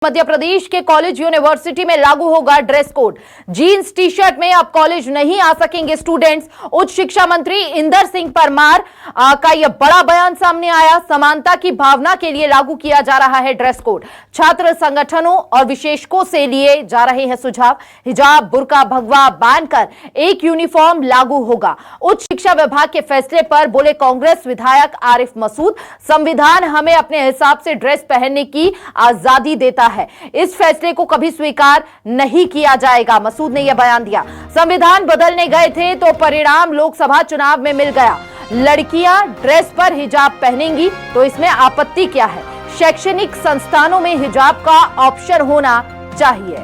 मध्य प्रदेश के college university में लागू होगा dress code. Jeans T shirt में अब कॉलेज नहीं आ सकेंगे स्टूडेंट्स। उच्च शिक्षा मंत्री इंदर सिंह परमार का यह बड़ा बयान सामने आया। समानता की भावना के लिए लागू किया जा रहा है ड्रेस कोड। छात्र संगठनों और विशेषज्ञों से लिए जा रहे हैं सुझाव। हिजाब, बुर्का, भगवा बांधकर एक यूनिफॉर्म लागू होगा। उच्च शिक्षा विभाग के फैसले पर बोले कांग्रेस विधायक आरिफ मसूद, संविधान हमें अपने हिसाब से ड्रेस पहनने की आजादी देता है, इस फैसले को कभी स्वीकार नहीं किया जाएगा। मसूद ने यह बयान दिया। संविधान बदलने गए थे तो परिणाम लोकसभा चुनाव में मिल गया। लड़कियां ड्रेस पर हिजाब पहनेंगी तो इसमें आपत्ति क्या है? शैक्षणिक संस्थानों में हिजाब का ऑप्शन होना चाहिए।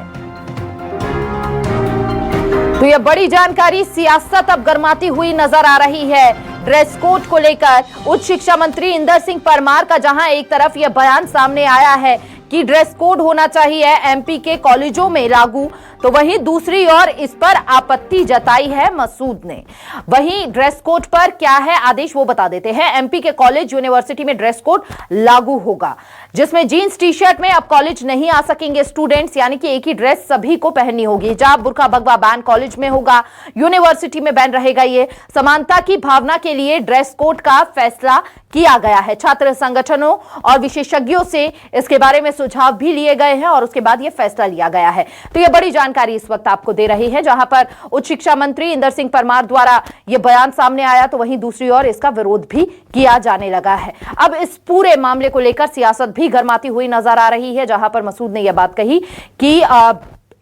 तो यह बड़ी जानकारी। सियासत अब गर्माती हुई नजर आ रही है ड्रेस कोड को लेकर। उच्च शिक्षा मंत्री इंदर सिंह परमार का जहां एक तरफ यह बयान सामने आया है कि ड्रेस कोड होना चाहिए एमपी के कॉलेजों में लागू, तो वहीं दूसरी ओर इस पर आपत्ति जताई है मसूद ने। वहीं ड्रेस कोड पर क्या है आदेश वो बता देते हैं। एमपी के कॉलेज यूनिवर्सिटी में ड्रेस कोड लागू होगा, जिसमें जीन्स टी शर्ट में अब कॉलेज नहीं आ सकेंगे स्टूडेंट्स, यानी कि एक ही ड्रेस सभी को पहननी होगी। हिजाब, बुर्का, भगवा बैन कॉलेज में होगा, यूनिवर्सिटी में बैन रहेगा। ये समानता की भावना के लिए ड्रेस कोड का फैसला किया गया है। छात्र संगठनों और विशेषज्ञों से इसके बारे में सुझाव भी लिए गए हैं और उसके बाद यह फैसला लिया गया है। तो यह बड़ी जानकारी इस वक्त आपको दे रही है, जहां पर उच्च शिक्षा मंत्री इंदर सिंह परमार द्वारा यह बयान सामने आया तो वहीं दूसरी ओर इसका विरोध भी किया जाने लगा है। अब इस पूरे मामले को लेकर सियासत भी गर्माती हुई नजर आ रही है, जहां पर मसूद ने यह बात कही कि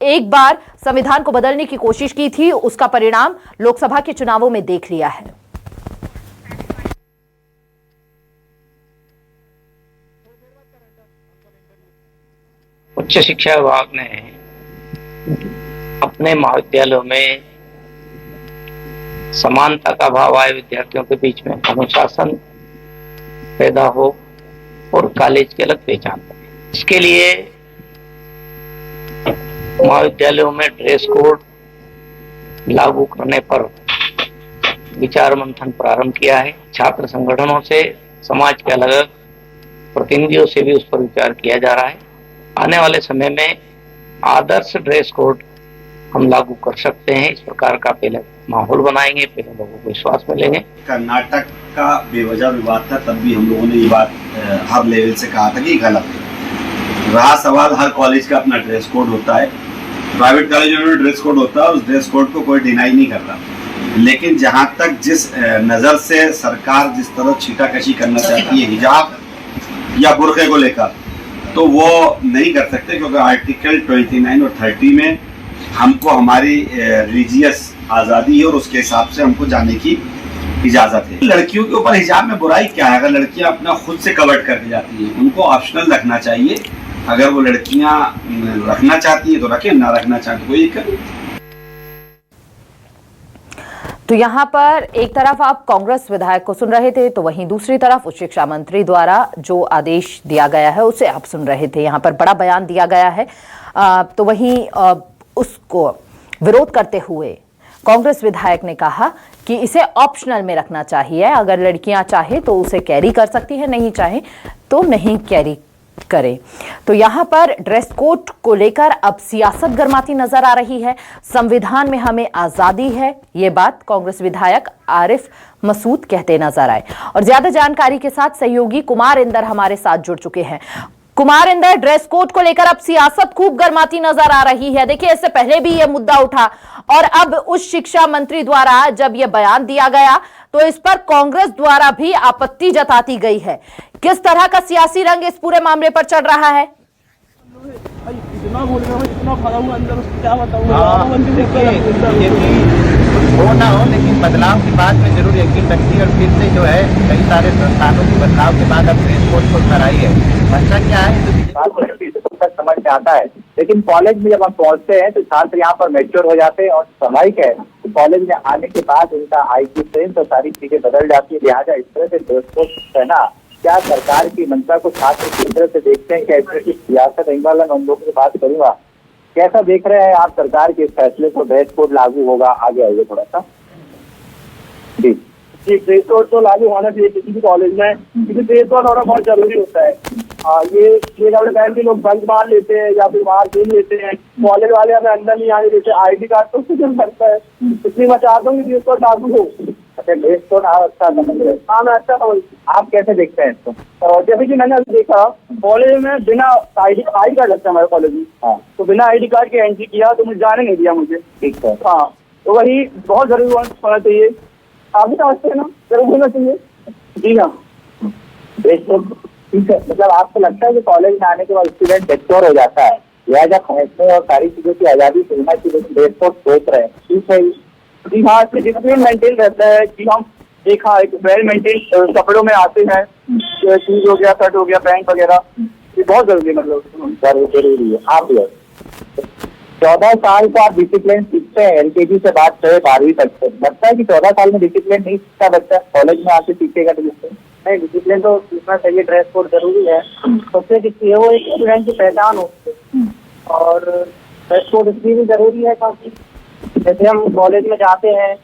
एक बार संविधान को बदलने की कोशिश की थी, उसका परिणाम लोकसभा के चुनावों में देख लिया है। उच्च शिक्षा विभाग ने अपने महाविद्यालयों में समानता का भाव आए, विद्यार्थियों के बीच में अनुशासन पैदा हो और कॉलेज की अलग पहचान बने, इसके लिए महाविद्यालयों में ड्रेस कोड लागू करने पर विचार मंथन प्रारंभ किया है। छात्र संगठनों से, समाज के अलग अलग प्रतिनिधियों से भी उस पर विचार किया जा रहा है। आने वाले समय में आदर्श ड्रेस कोड हम लागू कर सकते हैं। इस प्रकार का पहले माहौल बनाएंगे, पहले लोगों को विश्वास मिलेंगे। कर्नाटक का बेवजह विवाद था, तब भी हम लोगों ने ये बात हर लेवल से कहा था कि गलत है। रहा सवाल, हर कॉलेज का अपना ड्रेस कोड होता है, प्राइवेट कॉलेजों में ड्रेस कोड होता है, उस ड्रेस कोड को कोई डिनाई नहीं करता। लेकिन जहाँ तक जिस नज़र से सरकार जिस तरह छीटाकशी करना चाहती है हिजाब या बुर्के को लेकर, तो वो नहीं कर सकते, क्योंकि आर्टिकल 29 और 30 में हमको हमारी रिलीजियस आज़ादी है और उसके हिसाब से हमको जाने की इजाज़त है। लड़कियों के ऊपर हिजाब में बुराई क्या है? अगर लड़कियां अपना खुद से कवर करके जाती हैं, उनको ऑप्शनल रखना चाहिए। अगर वो लड़कियां रखना चाहती है तो रखें, ना रखना चाहती कोई करे। तो यहां पर एक तरफ आप कांग्रेस विधायक को सुन रहे थे, तो वहीं दूसरी तरफ उच्च शिक्षा मंत्री द्वारा जो आदेश दिया गया है उसे आप सुन रहे थे। यहां पर बड़ा बयान दिया गया है, तो वहीं उसको विरोध करते हुए कांग्रेस विधायक ने कहा कि इसे ऑप्शनल में रखना चाहिए। अगर लड़कियां चाहे तो उसे कैरी कर सकती है, नहीं चाहे तो नहीं कैरी करें। तो यहां पर ड्रेस कोड को लेकर अब सियासत गर्माती नजर आ रही है। संविधान में हमें आजादी है, ये बात कांग्रेस विधायक आरिफ मसूद कहते नजर आए। और ज्यादा जानकारी के साथ सहयोगी कुमार इंदर हमारे साथ जुड़ चुके हैं। कुमार इंदर, ड्रेस कोड को लेकर अब सियासत खूब गर्माती नजर आ रही है। देखिए, इससे पहले भी यह मुद्दा उठा और अब उच्च शिक्षा मंत्री द्वारा जब यह बयान दिया गया तो इस पर कांग्रेस द्वारा भी आपत्ति जताती गई है। किस तरह का सियासी रंग इस पूरे मामले पर चढ़ रहा है? हो ना हो, लेकिन बदलाव की बात में जरूर यकीन रखती है। और फिर से जो है कई सारे संस्थानों के बदलाव के बाद अब ड्रेस कोड को कराई है। अच्छा क्या है तो समझ में आता है, लेकिन कॉलेज में जब हम पहुंचते हैं तो छात्र यहाँ पर मैच्योर हो जाते हैं और स्वाभाविक है तो कॉलेज में आने के बाद उनका IQ सेंस और सारी चीजें बदल जाती है। लिहाजा इस तरह से ड्रेस कोड है ना, क्या सरकार की मंशा को छात्र किस तरह से देखते हैं? क्या इस तरह की सियासत एंगल हम लोगों से बात करूंगा, कैसा देख रहे हैं आप सरकार के इस फैसले को? ड्रेस कोड लागू होगा, आगे आइए थोड़ा सा। जी, ड्रेस कोड तो लागू होना चाहिए किसी भी कॉलेज में, क्योंकि ड्रेस कोड होना बहुत जरूरी होता है। ये कपड़े पहन के लोग बंक मार लेते हैं या फिर बाहर खेल लेते हैं। कॉलेज वाले हमें अंदर नहीं आने देते। ID कार्ड तो कुछ लगता है, इसलिए मैं चाहता हूँ कि ड्रेस कोड लागू हो। अच्छा, ड्रेस कोड आप अच्छा समझ रहे हैं? हाँ, मैं अच्छा समझ। आप कैसे देखते हैं इसको? और जैसे कि मैंने अभी देखा, कॉलेज में बिना ID कार्ड लगता है हमारे कॉलेज में। हाँ, तो बिना ID कार्ड के एंट्री किया तो मुझे जाने नहीं दिया मुझे। ठीक है। हाँ, तो वही बहुत जरूरी होना चाहिए। आप भी समझते हैं ना, जरूर होना चाहिए। जी हाँ, ड्रेस कोड ठीक है। मतलब आपको लगता है कि कॉलेज में आने के बाद स्टूडेंट सिक्योर हो जाता है, लिहाजा फैसले और सारी चीजों की आजादी होना चाहिए, ड्रेस कोड सोच रहे हैं, ठीक है? जी हाँ, इससे डिसिप्लिन मेंटेन रहता है कि हम एक वेल मेंटेन कपड़ों में आते हैं। शूज हो गया, शर्ट हो गया, पैंट वगैरह, ये बहुत जरूरी है। मतलब जरूरी है। आप 14 साल को आप डिसिप्लिन सीखते हैं, LKG से बात करें 12वीं तक से। लगता है कि 14 साल में डिसिप्लिन नहीं सीखता बच्चा, कॉलेज में आके सीखेगा डिसिप्लिन? नहीं, डिसिप्लिन तो सीखना चाहिए। ड्रेस कोड जरूरी है। सबसे किसी है वो एक स्टूडेंट की पहचान होती है। और ड्रेस कोड इसलिए भी जरूरी है क्योंकि जैसे हम कॉलेज में जाते हैं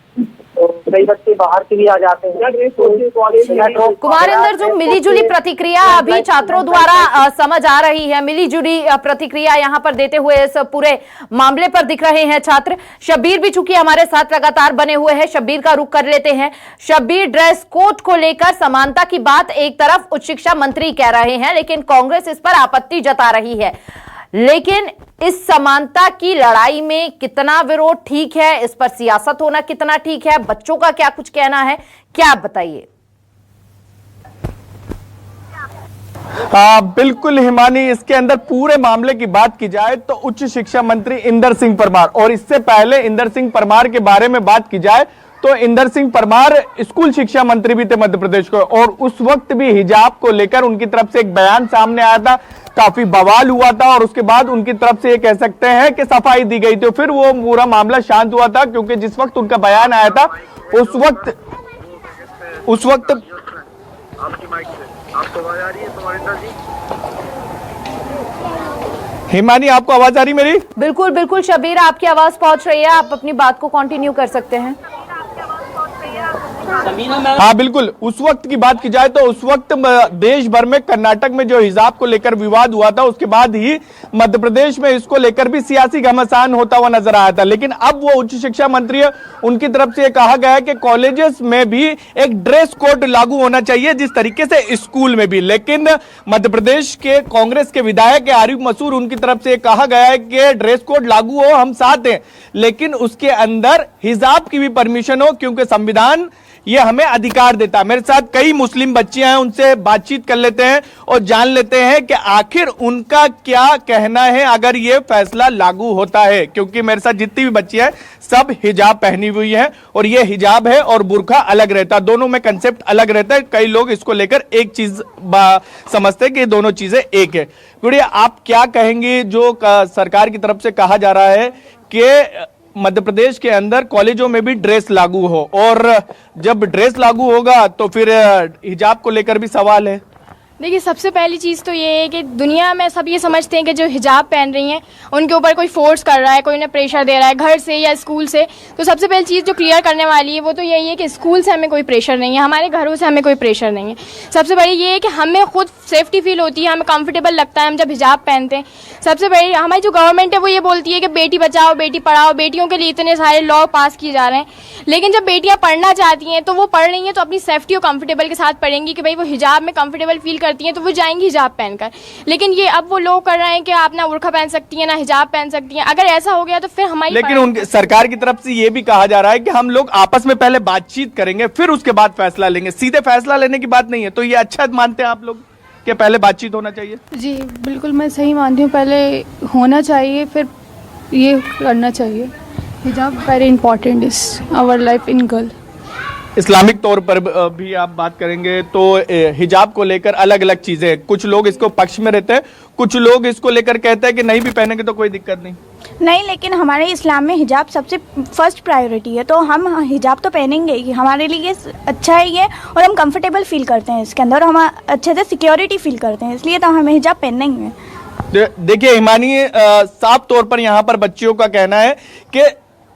तो कई बच्चे बाहर से भी आ जाते हैं। कुमार इंदर, जो मिलीजुली प्रतिक्रिया अभी छात्रों द्वारा समझ आ रही है, मिलीजुली प्रतिक्रिया यहाँ पर देते हुए इस पूरे मामले पर दिख रहे हैं छात्र। शब्बीर भी चूंकि हमारे साथ लगातार बने हुए हैं, शब्बीर का रुख कर लेते हैं। शब्बीर, ड्रेस कोड को लेकर समानता की बात एक तरफ उच्च शिक्षा मंत्री कह रहे हैं, लेकिन कांग्रेस इस पर आपत्ति जता रही है। लेकिन इस समानता की लड़ाई में कितना विरोध ठीक है, इस पर सियासत होना कितना ठीक है, बच्चों का क्या कुछ कहना है, क्या आप बताइए। बिल्कुल हिमानी, इसके अंदर पूरे मामले की बात की जाए तो उच्च शिक्षा मंत्री इंदर सिंह परमार, और इससे पहले इंदर सिंह परमार के बारे में बात की जाए तो इंदर सिंह परमार स्कूल शिक्षा मंत्री भी थे मध्य प्रदेश को, और उस वक्त भी हिजाब को लेकर उनकी तरफ से एक बयान सामने आया था, काफी बवाल हुआ था, और उसके बाद उनकी तरफ से ये कह सकते हैं कि सफाई दी गई थी। फिर वो पूरा मामला शांत हुआ था, क्योंकि जिस वक्त उनका बयान आया था उस वक्त आपकी माइक से आपको आवाज आ रही है तुम्हारी जी? हिमानी, आपको आवाज आ रही मेरी? बिल्कुल बिल्कुल शब्बीर, आपकी आवाज पहुंच रही है, आप अपनी बात को कंटिन्यू कर सकते हैं। हाँ बिल्कुल, उस वक्त की बात की जाए तो उस वक्त देश भर में कर्नाटक में जो हिजाब को लेकर विवाद हुआ था, उसके बाद ही मध्य प्रदेश में इसको लेकर भी सियासी घमासान होता हुआ नजर आया था। लेकिन अब वो उच्च शिक्षा मंत्री है, उनकी तरफ से कहा गया है कि कॉलेजेस में भी एक ड्रेस कोड लागू होना चाहिए जिस तरीके से स्कूल में भी। लेकिन मध्य प्रदेश के कांग्रेस के विधायक आरिफ मसूद, उनकी तरफ से कहा गया है कि ड्रेस कोड लागू हो, हम साथ हैं, लेकिन उसके अंदर हिजाब की भी परमिशन हो, क्योंकि संविधान ये हमें अधिकार देता है। मेरे साथ कई मुस्लिम बच्चियां हैं, उनसे बातचीत कर लेते हैं और जान लेते हैं कि आखिर उनका क्या कहना है अगर ये फैसला लागू होता है। क्योंकि मेरे साथ जितनी भी बच्चियां हैं सब हिजाब पहनी हुई हैं, और ये हिजाब है और बुर्का अलग रहता है, दोनों में कंसेप्ट अलग रहता है। कई लोग इसको लेकर एक चीज समझते हैं कि दोनों चीजें एक है। गुड़िया, आप क्या कहेंगे जो सरकार की तरफ से कहा जा रहा है कि मध्य प्रदेश के अंदर कॉलेजों में भी ड्रेस लागू हो, और जब ड्रेस लागू होगा तो फिर हिजाब को लेकर भी सवाल है? देखिए, सबसे पहली चीज़ तो ये है कि दुनिया में सब ये समझते हैं कि जो हिजाब पहन रही हैं उनके ऊपर कोई फोर्स कर रहा है, कोई उन्हें प्रेशर दे रहा है घर से या स्कूल से। तो सबसे पहली चीज़ जो क्लियर करने वाली है वो तो यही है कि स्कूल से हमें कोई प्रेशर नहीं है, हमारे घरों से हमें कोई प्रेशर नहीं है। सबसे बड़ी ये है कि हमें खुद सेफ्टी फील होती है, हमें कंफर्टेबल लगता है हम जब हिजाब पहनते हैं। सबसे बड़ी हमारी जो गवर्नमेंट है वो ये बोलती है कि बेटी बचाओ बेटी पढ़ाओ, बेटियों के लिए इतने सारे लॉ पास किए जा रहे हैं, लेकिन जब बेटियाँ पढ़ना चाहती हैं तो वो पढ़ रही हैं तो अपनी सेफ्टी और कंफर्टेबल के साथ पढ़ेंगी कि भाई वो हिजाब में कंफर्टेबल फील करती हैं तो वो जाएंगी हिजाब पहनकर। लेकिन ये अब वो लोग कर रहे हैं कि आप ना बुर्का पहन सकती हैं ना हिजाब पहन सकती हैं। अगर ऐसा हो गया तो फिर हमारी, लेकिन उनकी सरकार की तरफ से ये भी कहा जा रहा है कि हम लोग आपस में पहले बातचीत करेंगे फिर उसके बाद फैसला लेंगे, सीधे फैसला लेने की बात नहीं है। तो ये अच्छा मानते हैं आप लोग कि पहले बातचीत होना चाहिए? जी बिल्कुल, मैं सही मानती हूँ, पहले होना चाहिए फिर ये करना चाहिए। हिजाब very important is our life in girl. Islamic तौर पर भी आप बात करेंगे तो हिजाब को लेकर अलग अलग चीजें हैं, कुछ लोग इसको पक्ष में रहते हैं, कुछ लोग इसको लेकर कहते हैं कि नहीं भी पहनेंगे तो कोई दिक्कत नहीं। लेकिन हमारे इस्लाम में हिजाब सबसे फर्स्ट प्रायोरिटी है, तो हम हिजाब तो पहनेंगे ही, हमारे लिए अच्छा है ये, और हम कंफर्टेबल फील करते हैं इसके अंदर, और हम अच्छे से सिक्योरिटी फील करते हैं, इसलिए तो हमें हिजाब पहनना ही है। देखिए हिमानी, साफ तौर पर यहाँ पर बच्चियों का कहना है कि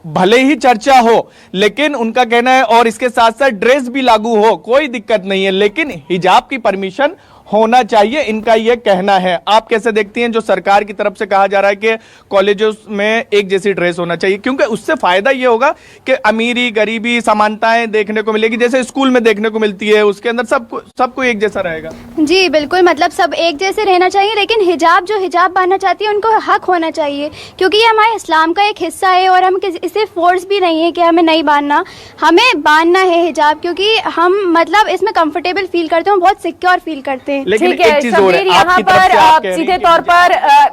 भले ही चर्चा हो, लेकिन उनका कहना है और इसके साथ साथ ड्रेस भी लागू हो कोई दिक्कत नहीं है, लेकिन हिजाब की परमिशन होना चाहिए, इनका यह कहना है। आप कैसे देखती हैं जो सरकार की तरफ से कहा जा रहा है कि कॉलेजों में एक जैसी ड्रेस होना चाहिए, क्योंकि उससे फायदा यह होगा कि अमीरी गरीबी समानताएं देखने को मिलेगी, जैसे स्कूल में देखने को मिलती है, उसके अंदर सबको एक जैसा रहेगा। जी बिल्कुल, मतलब सब एक जैसे रहना चाहिए, लेकिन हिजाब जो हिजाब बांधना चाहती है उनको हक होना चाहिए, क्योंकि ये हमारे इस्लाम का एक हिस्सा है और हम इसे फोर्स भी नहीं है कि हमें नहीं बांधना, हमें बांधना है हिजाब, क्योंकि हम मतलब इसमें कंफर्टेबल फील करते हैं, बहुत सिक्योर फील करते हैं। ठीक है शब्बीर, यहाँ पर सीधे तौर पर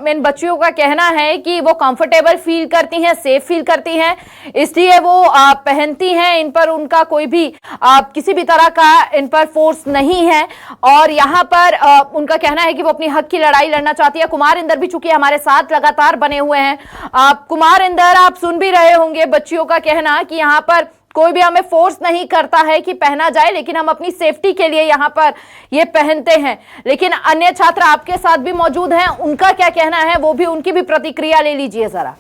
इन बच्चियों का कहना है कि वो कंफर्टेबल फील करती हैं, सेफ फील करती हैं, इसलिए वो पहनती हैं, इन पर उनका कोई भी किसी भी तरह का इन पर फोर्स नहीं है। और यहाँ पर उनका कहना है कि वो अपनी हक की लड़ाई लड़ना चाहती है। कुमार इंदर भी चूंकि हमारे साथ लगातार बने हुए हैं, कुमार इंदर आप सुन भी रहे होंगे बच्चियों का कहना कि यहाँ पर कोई भी हमें फोर्स नहीं करता है कि पहना जाए, लेकिन हम अपनी सेफ्टी के लिए यहाँ पर ये पहनते हैं। लेकिन अन्य छात्र आपके साथ भी मौजूद हैं, उनका क्या कहना है वो भी, उनकी भी प्रतिक्रिया ले लीजिए जरा।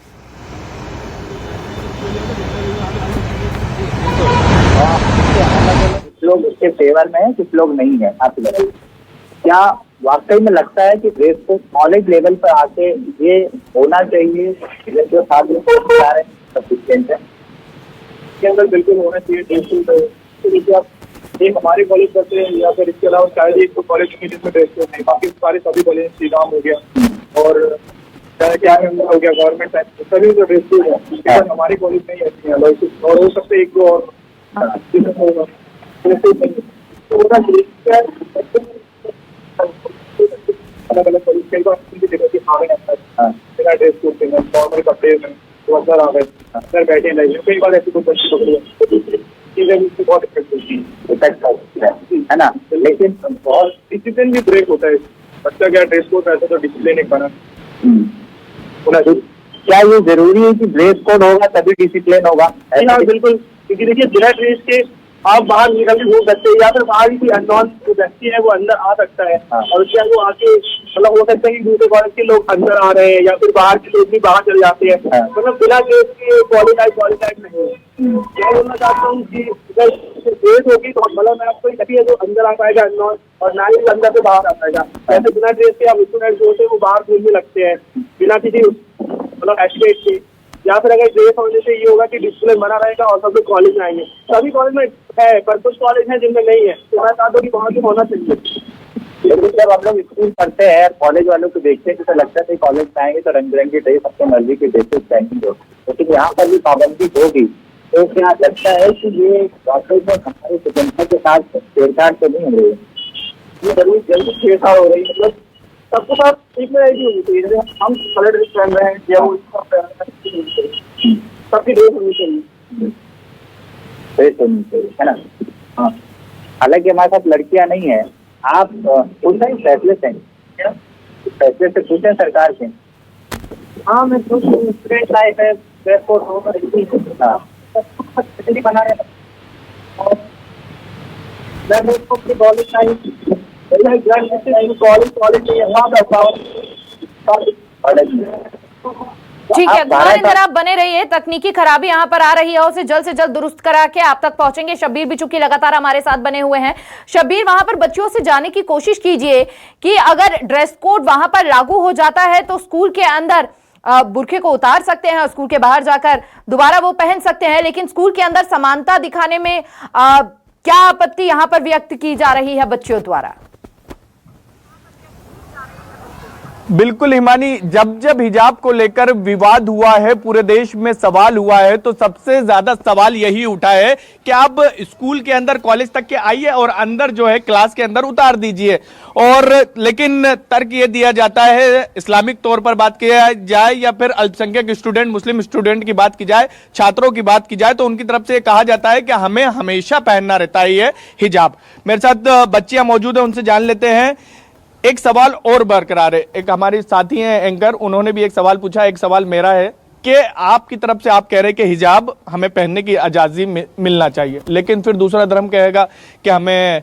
कुछ लोग उसके फेवर में है, कुछ लोग नहीं है। आप क्या वाकई में लगता है कि ड्रेस को कॉलेज लेवल पर आके ये होना चाहिए, जो छात्र सफिशिएंट है के अंदर बिल्कुल होना चाहिए ड्रेस कोड। देखिए आप एक हमारे कॉलेज करते हैं या फिर इसके अलावा शायद एक तो कॉलेज में जिसमें ड्रेस कोड नहीं, बाकी सारे सभी कॉलेज, श्रीराम हो गया और क्या हो गया गवर्नमेंट साइंस, सभी जो ड्रेस कोड है उसके हमारे कॉलेज में ही ऐसी है। और हो सकते एक दो और होगा होना चाहिए अलग अलग कॉलेज कई बार बिना ड्रेस कोड के नॉर्मल कपड़े में तो अंदर आ गए, अंदर बैठे रहे, कई बार ऐसी कुछ बच्चे पकड़े बहुत है ना। लेकिन बहुत डिसिप्लिन भी ब्रेक होता है। बच्चा क्या ड्रेस कोड रहता है तो डिसिप्लिन एक बना होना चाहिए। क्या ये जरूरी है कि ड्रेस कोड होगा तभी डिसिप्लिन होगा? हाँ बिल्कुल, क्योंकि देखिए बिना ड्रेस के आप बाहर निकल के घूम सकते हैं या फिर बाहर की अननोन जो व्यक्ति है वो अंदर आ सकता है और क्या वो आके मतलब हो सकता है कि दूसरे कॉलेज के लोग अंदर आ रहे हैं या फिर बाहर के लोग भी बाहर चले जाते हैं, मतलब बिना ड्रेस के क्वालिफाइड नहीं है। मैं बोलना चाहता हूँ कि अगर ड्रेस होगी तो मतलब मैं आपको कभी है जो अंदर आ पाएगा अननोन और ना ही अंदर से बाहर आ पाएगा। ऐसे बिना ड्रेस के आप स्टूडेंट जो होते हैं वो बाहर घूमने लगते हैं बिना किसी मतलब एस्टिकेट के, या फिर अगर ड्रेस होने से ये होगा कि डिसिप्लिन बना रहेगा और सब लोग कॉलेज में आएंगे। सभी कॉलेज में है पर कुछ कॉलेज है जिनमें नहीं है, तो मैं चाहता हूँ कि वहाँ से होना चाहिए। लेकिन जब हम लोग स्कूल पढ़ते हैं कॉलेज वालों को देखते हैं तो लगता है कॉलेज में आएंगे तो रंग बिरंगी ड्रेस अपनी मर्जी की ड्रेसेस पहनेंगे, लेकिन यहाँ पर भी पाबंदी होगी तो क्या लगता है कि ये वाकई में हमारे स्वतंत्रता के साथ छेड़छाड़ तो नहीं हो रही है? ये जरूर जल्दी छेड़छाड़ हो रही है, मतलब सबके साथ ठीक में ऐसी होनी चाहिए। हम कलर ड्रेस पहन रहे हैं या वो सबकी ड्रेस होनी चाहिए, ड्रेस होनी चाहिए, है ना। हाँ, हालांकि हमारे साथ लड़कियां नहीं है, आप पूछना ही फैसले से फैसले से पूछें सरकार से। हाँ मैं खुद स्टूडेंट लाइफ है, ड्रेस कोड होगा बना रहे और मैं दोस्तों अपनी कॉलेज लाइफ कॉलेज ठीक है कुमार इंदर आप बने रहिए, तकनीकी खराबी यहाँ पर आ रही है उसे जल्द से जल्द दुरुस्त करा के आप तक पहुंचेंगे। शब्बीर भी चूंकि लगातार हमारे साथ बने हुए हैं, शब्बीर वहां पर बच्चियों से जानने की कोशिश कीजिए कि अगर ड्रेस कोड वहां पर लागू हो जाता है तो स्कूल के अंदर बुरखे को उतार सकते हैं और स्कूल के बाहर जाकर दोबारा वो पहन सकते हैं, लेकिन स्कूल के अंदर समानता दिखाने में क्या आपत्ति यहाँ पर व्यक्त की जा रही है बच्चियों द्वारा? बिल्कुल हिमानी, जब हिजाब को लेकर विवाद हुआ है, पूरे देश में सवाल हुआ है, तो सबसे ज्यादा सवाल यही उठा है कि आप स्कूल के अंदर कॉलेज तक के आइए और अंदर जो है क्लास के अंदर उतार दीजिए। और लेकिन तर्क ये दिया जाता है, इस्लामिक तौर पर बात किया जाए या फिर अल्पसंख्यक स्टूडेंट, मुस्लिम स्टूडेंट की बात की जाए, छात्रों की बात की जाए, तो उनकी तरफ से कहा जाता है कि हमें हमेशा पहनना रहता है ये हिजाब। मेरे साथ बच्चियां मौजूद है, उनसे जान लेते हैं। एक सवाल और बरकरार है, एक हमारी साथी हैं एंकर, उन्होंने भी एक सवाल पूछा, एक सवाल मेरा है कि आपकी तरफ से आप कह रहे हैं कि हिजाब हमें पहनने की आज़ादी मिलना चाहिए, लेकिन फिर दूसरा धर्म कहेगा कि हमें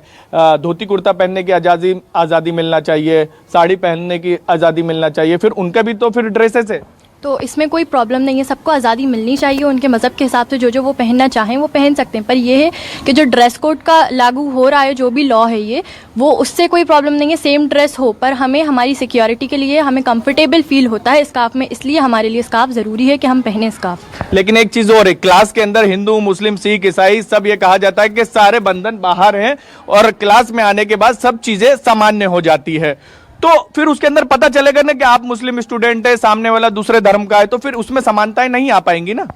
धोती कुर्ता पहनने की आज़ादी मिलना चाहिए, साड़ी पहनने की आज़ादी मिलना चाहिए, फिर उनका भी तो फिर ड्रेसेस है। तो इसमें कोई प्रॉब्लम नहीं है, सबको आज़ादी मिलनी चाहिए, उनके मज़हब के हिसाब से जो वो पहनना चाहें वो पहन सकते हैं। पर ये है कि जो ड्रेस कोड का लागू हो रहा है, जो भी लॉ है ये, वो उससे कोई प्रॉब्लम नहीं है, सेम ड्रेस हो, पर हमें हमारी सिक्योरिटी के लिए हमें कंफर्टेबल फील होता है स्कार्फ में, इसलिए हमारे लिए स्कार्फ ज़रूरी है कि हम पहने स्कार्फ। लेकिन एक चीज और है, क्लास के अंदर हिंदू, मुस्लिम, सिख, ईसाई सब ये कहा जाता है कि सारे बंधन बाहर हैं और क्लास में आने के बाद सब चीजें सामान्य हो जाती है। तो फिर उसके अंदर पता चलेगा ना कि आप मुस्लिम स्टूडेंट है, सामने वाला दूसरे धर्म का है, तो फिर उसमें समानताएं नहीं आ पाएंगी ना।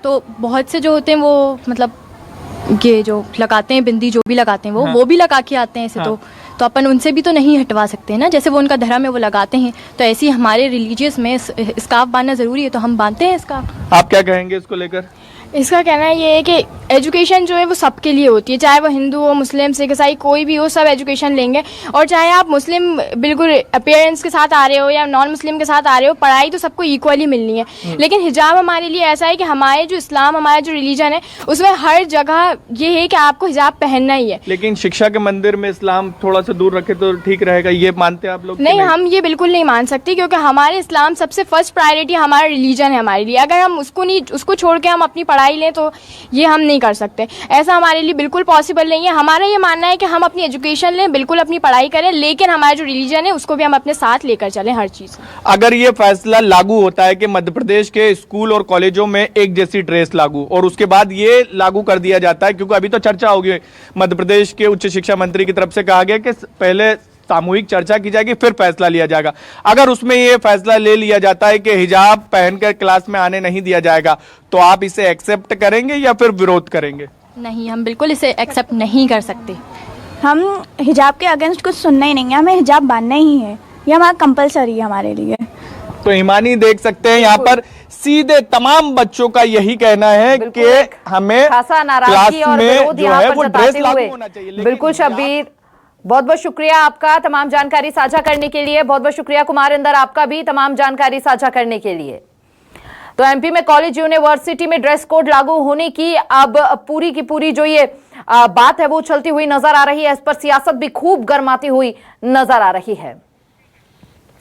तो बहुत से जो होते हैं वो मतलब ये जो लगाते हैं बिंदी, जो भी लगाते हैं वो भी लगा के आते हैं ऐसे। तो अपन उनसे भी तो नहीं हटवा सकते हैं ना, जैसे वो उनका धर्म है वो लगाते हैं, तो ऐसे ही हमारे रिलीजियस में स्कार्फ बांधना ज़रूरी है, तो हम बांधते हैं स्कार्फ। आप क्या कहेंगे इसको लेकर? इसका कहना ये है कि एजुकेशन जो है वो सबके लिए होती है, चाहे वो हिंदू हो, मुस्लिम, सिख, ईसाई, कोई भी हो, सब एजुकेशन लेंगे। और चाहे आप मुस्लिम बिल्कुल अपीयरेंस के साथ आ रहे हो या नॉन मुस्लिम के साथ आ रहे हो, पढ़ाई तो सबको इक्वली मिलनी है। लेकिन हिजाब हमारे लिए ऐसा है कि हमारे जो इस्लाम, हमारा जो रिलीजन है, उसमें हर जगह ये है कि आपको हिजाब पहनना ही है। लेकिन शिक्षा के मंदिर में इस्लाम थोड़ा सा दूर रखे तो ठीक रहेगा, ये मानते हैं आप लोग? नहीं, हम ये बिल्कुल नहीं मान सकते, क्योंकि हमारे इस्लाम सबसे फर्स्ट प्रायोरिटी हमारा रिलीजन है हमारे लिए। अगर हम उसको छोड़ के हम अपनी पढ़ाई लें तो ये हम नहीं कर सकते, ऐसा हमारे लिए बिल्कुल पॉसिबल नहीं है। हमारा ये मानना है कि हम अपनी एजुकेशन लें, बिल्कुल अपनी पढ़ाई करें, लेकिन हमारा जो रिलीजन है उसको भी हम अपने साथ लेकर चलें हर चीज़। अगर ये फैसला लागू होता है कि मध्य प्रदेश के स्कूल और कॉलेजों में एक जैसी ड्रेस लागू, और उसके बाद ये लागू कर दिया जाता है, क्योंकि अभी तो चर्चा होगी, मध्य प्रदेश के उच्च शिक्षा मंत्री की तरफ से कहा गया कि पहले सामूहिक चर्चा की जाएगी फिर फैसला लिया जाएगा। अगर उसमें ये फैसला ले लिया जाता है कि हिजाब पहनकर क्लास में आने नहीं दिया जाएगा, तो आप इसे एक्सेप्ट करेंगे या फिर विरोध करेंगे? नहीं, हम बिल्कुल इसे एक्सेप्ट नहीं कर सकते। हम हिजाब के अगेंस्ट कुछ सुनना ही नहीं है, हमें हिजाब बांधना ही है, ये हमारा कंपलसरी है हमारे लिए। तो हिमानी देख सकते हैं यहाँ पर सीधे तमाम बच्चों का यही कहना है कि हमें खासा नाराजगी और विरोध यहाँ पर जताते हुए। बिल्कुल शब्बीर, बहुत बहुत शुक्रिया आपका तमाम जानकारी साझा करने के लिए। बहुत बहुत शुक्रिया कुमार इंदर आपका भी तमाम जानकारी साझा करने के लिए। तो एमपी में कॉलेज यूनिवर्सिटी में ड्रेस कोड लागू होने की अब पूरी की पूरी जो ये बात है वो चलती हुई नजर आ रही है। इस पर सियासत भी खूब गर्माती हुई नजर आ रही है।